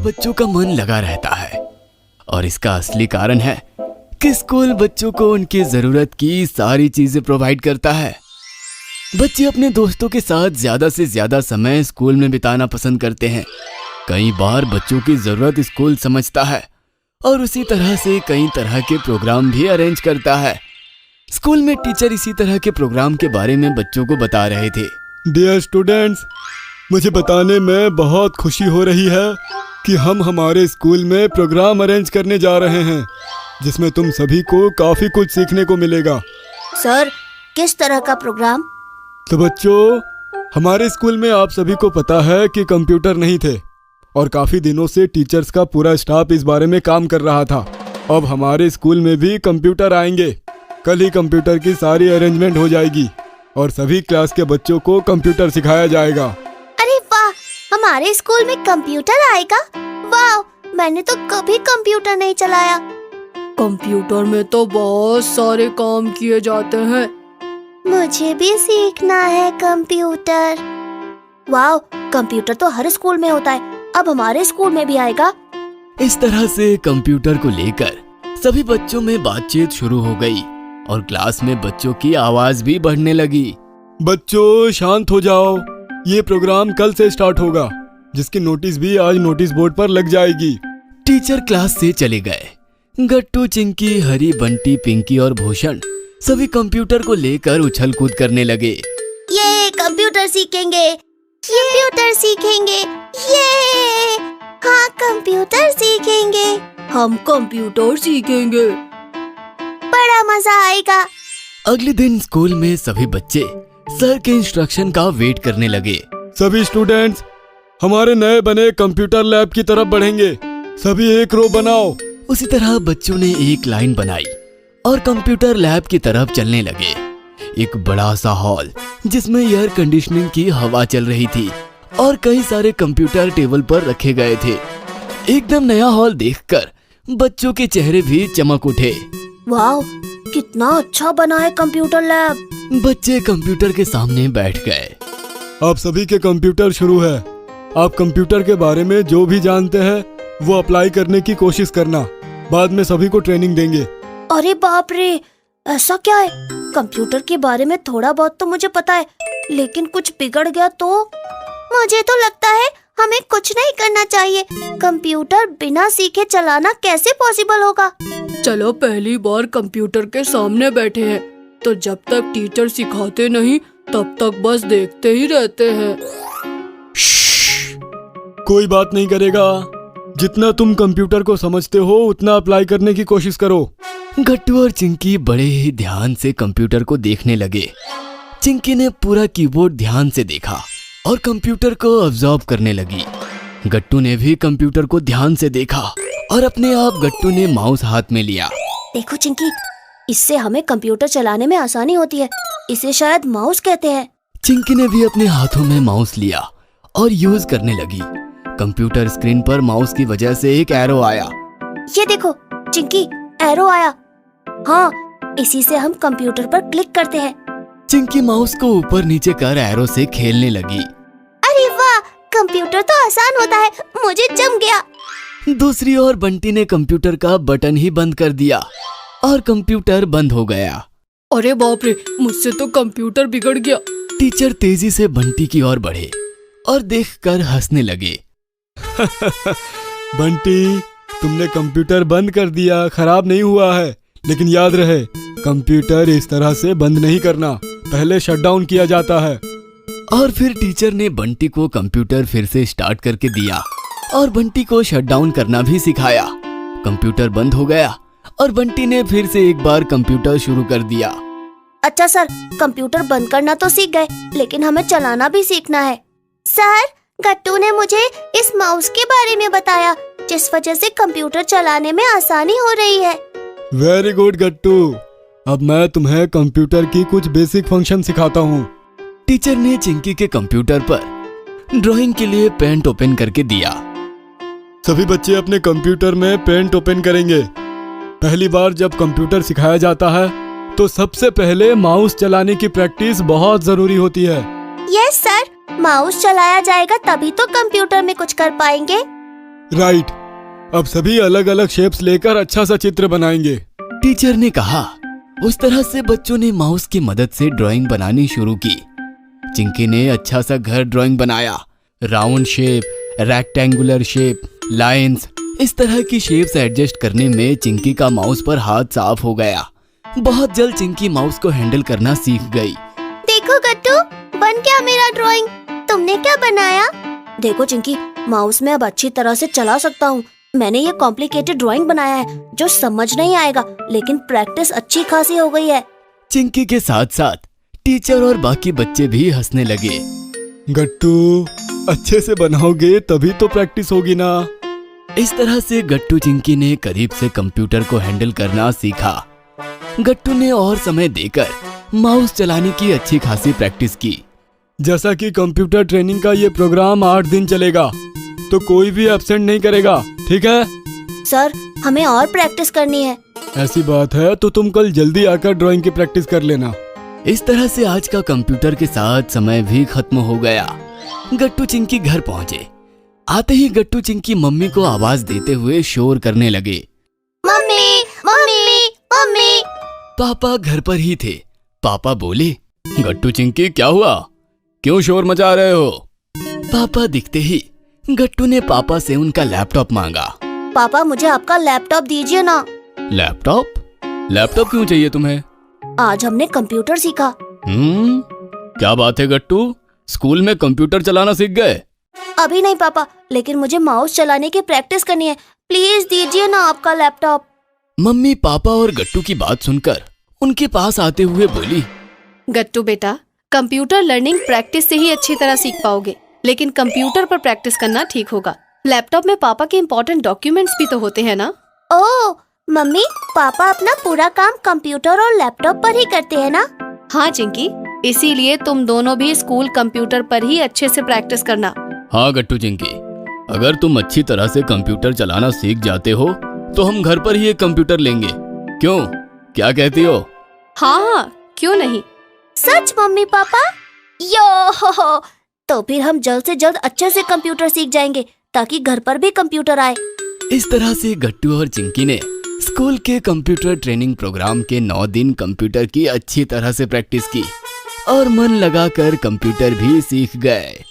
बच्चों का मन लगा रहता है। और इसका असली कारण है कि स्कूल बच्चों को उनकी जरूरत की सारी चीजें प्रोवाइड करता है। बच्चे अपने दोस्तों के साथ ज्यादा से ज्यादा समय स्कूल में बिताना पसंद करते हैं। कई बार बच्चों की जरूरत स्कूल समझता है और उसी तरह से कई तरह के प्रोग्राम भी अरेंज करता है। स्कूल में टीचर इसी तरह के प्रोग्राम के बारे में बच्चों को बता रहे थे। डियर स्टूडेंट्स, मुझे बताने में बहुत खुशी हो रही है कि हम हमारे स्कूल में प्रोग्राम अरेंज करने जा रहे हैं जिसमें तुम सभी को काफ़ी कुछ सीखने को मिलेगा। सर, किस तरह का प्रोग्राम? तो बच्चों, हमारे स्कूल में आप सभी को पता है कि कंप्यूटर नहीं थे और काफ़ी दिनों से टीचर्स का पूरा स्टाफ इस बारे में काम कर रहा था। अब हमारे स्कूल में भी कंप्यूटर आएंगे। कल ही कंप्यूटर की सारी अरेंजमेंट हो जाएगी और सभी क्लास के बच्चों को कंप्यूटर सिखाया जाएगा। अरे वाह, हमारे स्कूल में कंप्यूटर आएगा? वाह, मैंने तो कभी कंप्यूटर नहीं चलाया। कंप्यूटर में तो बहुत सारे काम किए जाते हैं। मुझे भी सीखना है कंप्यूटर। वाह, कंप्यूटर तो हर स्कूल में होता है, अब हमारे स्कूल में भी आएगा। इस तरह से कंप्यूटर को लेकर सभी बच्चों में बातचीत शुरू हो गई और क्लास में बच्चों की आवाज भी बढ़ने लगी। बच्चों शांत हो जाओ, ये प्रोग्राम कल से स्टार्ट होगा जिसकी नोटिस भी आज नोटिस बोर्ड पर लग जाएगी। टीचर क्लास से चले गए। गट्टू, चिंकी, हरी, बंटी, पिंकी और भूषण सभी कंप्यूटर को लेकर उछल कूद करने लगे। ये कंप्यूटर सीखेंगे, कंप्यूटर सीखेंगे, ये हाँ कंप्यूटर सीखेंगे, हम कंप्यूटर सीखेंगे, बड़ा मजा आएगा। अगले दिन स्कूल में सभी बच्चे सर के इंस्ट्रक्शन का वेट करने लगे। सभी स्टूडेंट्स हमारे नए बने कंप्यूटर लैब की तरफ बढ़ेंगे। सभी एक रो बनाओ। उसी तरह बच्चों ने एक लाइन बनाई और कंप्यूटर लैब की तरफ चलने लगे। एक बड़ा सा हॉल जिसमें एयर कंडीशनिंग की हवा चल रही थी और कई सारे कंप्यूटर टेबल पर रखे गए थे। एकदम नया हॉल देखकर बच्चों के चेहरे भी चमक उठे। वाह, कितना अच्छा बना है कंप्यूटर लैब। बच्चे कंप्यूटर के सामने बैठ गए। आप सभी के कंप्यूटर शुरू है। आप कंप्यूटर के बारे में जो भी जानते हैं वो अप्लाई करने की कोशिश करना। बाद में सभी को ट्रेनिंग देंगे। अरे बाप रे, ऐसा क्या है? कंप्यूटर के बारे में थोड़ा बहुत तो मुझे पता है, लेकिन कुछ बिगड़ गया तो? मुझे तो लगता है हमें कुछ नहीं करना चाहिए। कंप्यूटर बिना सीखे चलाना कैसे पॉसिबल होगा? चलो, पहली बार कंप्यूटर के सामने बैठे हैं तो जब तक टीचर सिखाते नहीं तब तक बस देखते ही रहते हैं। कोई बात नहीं करेगा। जितना तुम कंप्यूटर को समझते हो उतना अप्लाई करने की कोशिश करो। गट्टू और चिंकी बड़े ही ध्यान से कंप्यूटर को देखने लगे। चिंकी ने पूरा कीबोर्ड ध्यान से देखा और कंप्यूटर को ऑब्जर्व करने लगी। गट्टू ने भी कंप्यूटर को ध्यान से देखा और अपने आप गट्टू ने माउस हाथ में लिया। देखो चिंकी, इससे हमें कंप्यूटर चलाने में आसानी होती है। इसे शायद माउस कहते हैं। चिंकी ने भी अपने हाथों में माउस लिया और यूज करने लगी। कंप्यूटर स्क्रीन पर माउस की वजह से एक एरो आया। ये देखो चिंकी, एरो आया। हाँ, इसी से हम कंप्यूटर पर क्लिक करते हैं। चिंकी माउस को ऊपर नीचे कर एरो से खेलने लगी। अरे वाह, कंप्यूटर तो आसान होता है, मुझे जम गया। दूसरी ओर बंटी ने कंप्यूटर का बटन ही बंद कर दिया और कंप्यूटर बंद हो गया। अरे बाप रे, मुझसे तो कंप्यूटर बिगड़ गया। टीचर तेजी से बंटी की ओर बढ़े और देखकर हंसने लगे। बंटी, तुमने कंप्यूटर बंद कर दिया, खराब नहीं हुआ है, लेकिन याद रहे कंप्यूटर इस तरह से बंद नहीं करना, पहले शट डाउन किया जाता है। और फिर टीचर ने बंटी को कंप्यूटर फिर से स्टार्ट करके दिया और बंटी को शट डाउन करना भी सिखाया। कंप्यूटर बंद हो गया और बंटी ने फिर से एक बार कंप्यूटर शुरू कर दिया। अच्छा सर, कंप्यूटर बंद करना तो सीख गए, लेकिन हमें चलाना भी सीखना है। सर, गट्टू ने मुझे इस माउस के बारे में बताया जिस वजह से कंप्यूटर चलाने में आसानी हो रही है। वेरी गुड गट्टू, अब मैं तुम्हें कंप्यूटर की कुछ बेसिक फंक्शन सिखाता हूँ। टीचर ने चिंकी के कंप्यूटर पर ड्राइंग के लिए पेंट ओपन करके दिया। सभी बच्चे अपने कंप्यूटर में पेंट ओपन करेंगे। पहली बार जब कंप्यूटर सिखाया जाता है तो सबसे पहले माउस चलाने की प्रैक्टिस बहुत जरूरी होती है। यस सर, माउस चलाया जाएगा तभी तो कंप्यूटर में कुछ कर पाएंगे। राइट, अब सभी अलग अलग शेप्स लेकर अच्छा सा चित्र बनाएंगे। टीचर ने कहा। उस तरह से बच्चों ने माउस की मदद से ड्राइंग बनानी शुरू की। चिंकी ने अच्छा सा घर ड्राइंग बनाया। Round shape, rectangular shape, lines, इस तरह की शेप्स एडजस्ट करने में चिंकी का माउस पर हाथ साफ हो गया। बहुत जल्द चिंकी माउस को हैंडल करना सीख गई। देखो गट्टू, बन गया मेरा ड्राइंग। तुमने क्या बनाया? देखो चिंकी, माउस में अब अच्छी तरह से चला सकता हूँ। मैंने ये कॉम्प्लिकेटेड ड्राइंग बनाया है जो समझ नहीं आएगा, लेकिन प्रैक्टिस अच्छी खासी हो गई है। चिंकी के साथ साथ टीचर और बाकी बच्चे भी हंसने लगे। गट्टू, अच्छे से बनाओगे तभी तो प्रैक्टिस होगी ना। इस तरह से गट्टू चिंकी ने करीब से कंप्यूटर को हैंडल करना सीखा। गट्टू ने और समय देकर माउस चलाने की अच्छी खासी प्रैक्टिस की। जैसा कि कंप्यूटर ट्रेनिंग का ये प्रोग्राम 8 दिन चलेगा, तो कोई भी एब्सेंट नहीं करेगा, ठीक है? सर, हमें और प्रैक्टिस करनी है। ऐसी बात है तो तुम कल जल्दी आकर ड्राइंग की प्रैक्टिस कर लेना। इस तरह से आज का कंप्यूटर के साथ समय भी खत्म हो गया। गट्टू चिंकी घर पहुंचे। आते ही गट्टू चिंकी मम्मी को आवाज देते हुए शोर करने लगे। Mummy, mummy, mummy. पापा घर पर ही थे। पापा बोले, गट्टू चिंकी क्या हुआ, क्यों शोर मचा रहे हो? पापा दिखते ही गट्टू ने पापा से उनका लैपटॉप मांगा। पापा, मुझे आपका लैपटॉप दीजिए ना। लैपटॉप? लैपटॉप क्यों चाहिए तुम्हें? आज हमने कंप्यूटर सीखा। क्या बात है गट्टू, स्कूल में कंप्यूटर चलाना सीख गए? अभी नहीं पापा, लेकिन मुझे माउस चलाने की प्रैक्टिस करनी है। प्लीज दीजिए ना आपका लैपटॉप। मम्मी पापा और गट्टू की बात सुनकर उनके पास आते हुए बोली, गट्टू बेटा, कंप्यूटर लर्निंग प्रैक्टिस से ही अच्छी तरह सीख पाओगे, लेकिन कंप्यूटर पर प्रैक्टिस करना ठीक होगा। लैपटॉप में पापा के इम्पोर्टेंट डॉक्यूमेंट्स भी तो होते हैं ना। ओह मम्मी, पापा अपना पूरा काम कंप्यूटर और लैपटॉप पर ही करते हैं ना? हाँ चिंकी, इसीलिए तुम दोनों भी स्कूल कंप्यूटर पर ही अच्छे से प्रैक्टिस करना। हाँ गट्टू चिंकी, अगर तुम अच्छी तरह से कंप्यूटर चलाना सीख जाते हो तो हम घर पर ही एक कंप्यूटर लेंगे। क्यों, क्या कहती हो? हाँ, क्यों नहीं। सच मम्मी पापा? यो हो, तो फिर हम जल्द से जल्द अच्छे से कंप्यूटर सीख जाएंगे ताकि घर पर भी कंप्यूटर आए। इस तरह से गट्टू और चिंकी ने स्कूल के कंप्यूटर ट्रेनिंग प्रोग्राम के 9 दिन कंप्यूटर की अच्छी तरह से प्रैक्टिस की और मन लगाकर कंप्यूटर भी सीख गए।